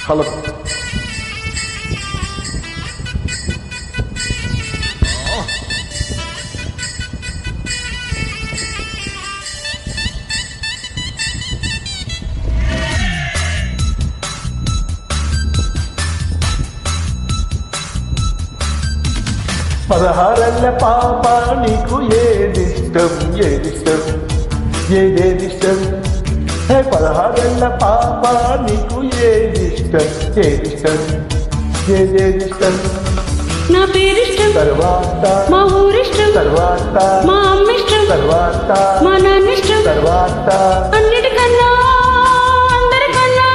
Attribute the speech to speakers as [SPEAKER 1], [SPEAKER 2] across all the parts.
[SPEAKER 1] Colour పదహారల్ల పాప నీకు ఏదిష్టం ఏదిష్టం ఏదేదిష్టం హే పదహారల్ల పాప నీకు ఏదిష్టం ఏదిష్టం ఏదేదిష్టం
[SPEAKER 2] నా పేరిష్టం
[SPEAKER 1] తర్వాత
[SPEAKER 2] మా ఊరిష్టం
[SPEAKER 1] తర్వాత
[SPEAKER 2] మా అమ్మిష్టం
[SPEAKER 1] తర్వాత
[SPEAKER 2] మా నాన్నిష్టం
[SPEAKER 1] తర్వాత
[SPEAKER 2] అన్నిటికన్నా అందరికన్నా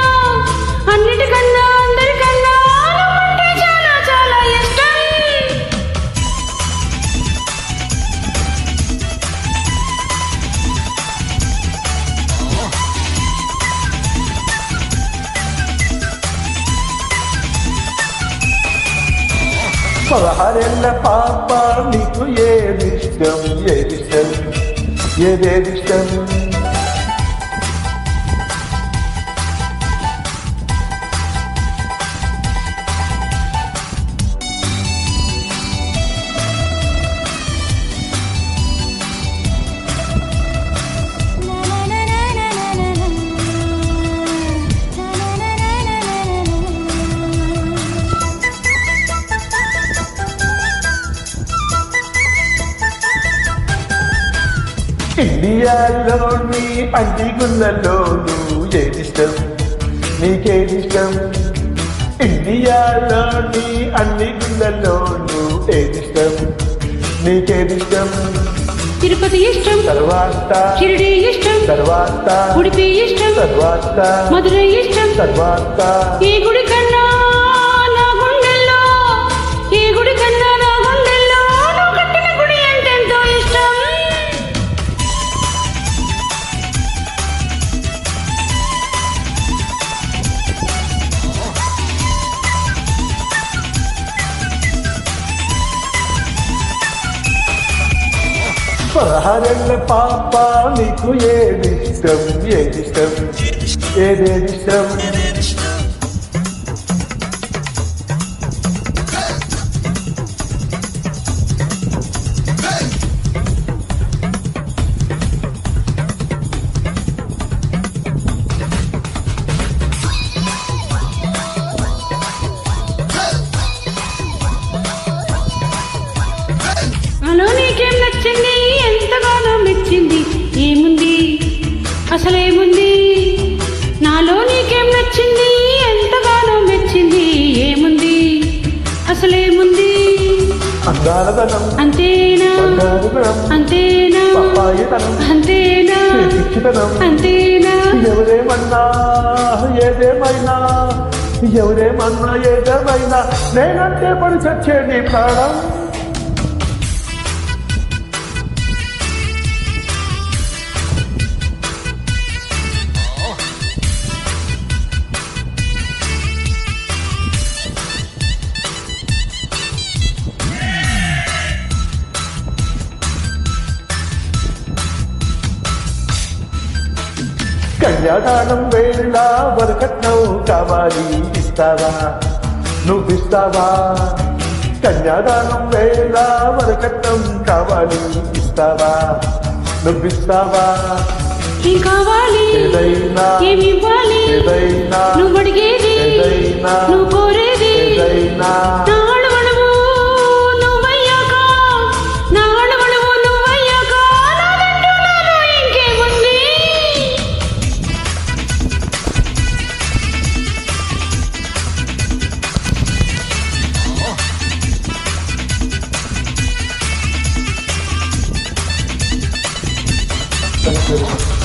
[SPEAKER 2] అన్నిటికన్నా అందరికన్నా నువ్వంటే చాలా చాలా ఇష్టం.
[SPEAKER 1] పదహారేళ్ళ పాప నీకు ఏదిష్టం ఏదిష్టం ఏదేదిష్టం ఇండియాలోని అంటిగుళ్ళలోను ఏదిష్టం నీకేదిష్టం ఇండియాలోని అన్ని గుళ్ళలోను ఏదిష్టం నీకేదిష్టం
[SPEAKER 2] తిరుపతి ఇష్టం
[SPEAKER 1] తర్వాత
[SPEAKER 2] షిరిడి ఇష్టం
[SPEAKER 1] తర్వాత
[SPEAKER 2] ఉడిపి ఇష్టం
[SPEAKER 1] తర్వాత
[SPEAKER 2] మధురై ఇష్టం
[SPEAKER 1] తర్వాత
[SPEAKER 2] ఈ గుడి కన్నా నా గుండెల్లో ఈ గుడి కన్నా నా గుండెల్లో నువ్వు కట్టిన గుడి అంటే ఎంతో ఇష్టం.
[SPEAKER 1] పదహారేళ్ళ పాప నీకు ఏదిష్టం ఏదిష్టం ఏదేదిష్టం
[SPEAKER 2] అలో నీకేం నచ్చింది ఎంతగానో మెచ్చింది ఏముంది అసలేముంది నాలో నీకేం నచ్చింది ఎంతగానో మెచ్చింది ఏముంది అసలేముంది
[SPEAKER 1] అందాలదనం
[SPEAKER 2] అంతేనా
[SPEAKER 1] బంగారుదనం
[SPEAKER 2] అంతేనా
[SPEAKER 1] పప్పాయితనం
[SPEAKER 2] అంతేనా
[SPEAKER 1] పిచ్చితనం
[SPEAKER 2] అంతేనా
[SPEAKER 1] ఎవరేమన్నా ఏదేమైనా ఎవరేమన్నా ఏదేమైనా నేనంటే పడి చచ్చేది ప్రాణం కన్యాదానం వేళ వరకట్నం కావాలి ఇస్తావా నువ్విస్తావా కన్యాదానం వేళ వరకట్నం కావాలి ఇస్తావా నువ్విస్తావా
[SPEAKER 2] ఏం కావాలి
[SPEAKER 1] ఏదైనా
[SPEAKER 2] ఏమి ఇవ్వాలి
[SPEAKER 1] ఏదైనా
[SPEAKER 2] నువ్వు అడిగేది
[SPEAKER 1] ఏదైనా
[SPEAKER 2] నువ్వు కోరేది
[SPEAKER 1] ఏదైనా
[SPEAKER 2] నా అడవడవు నువ్వయ్యాక నా అడవడవు నువ్వయ్యాక నాదంటూ నాలో ఇంకేముంది.
[SPEAKER 1] Thank you.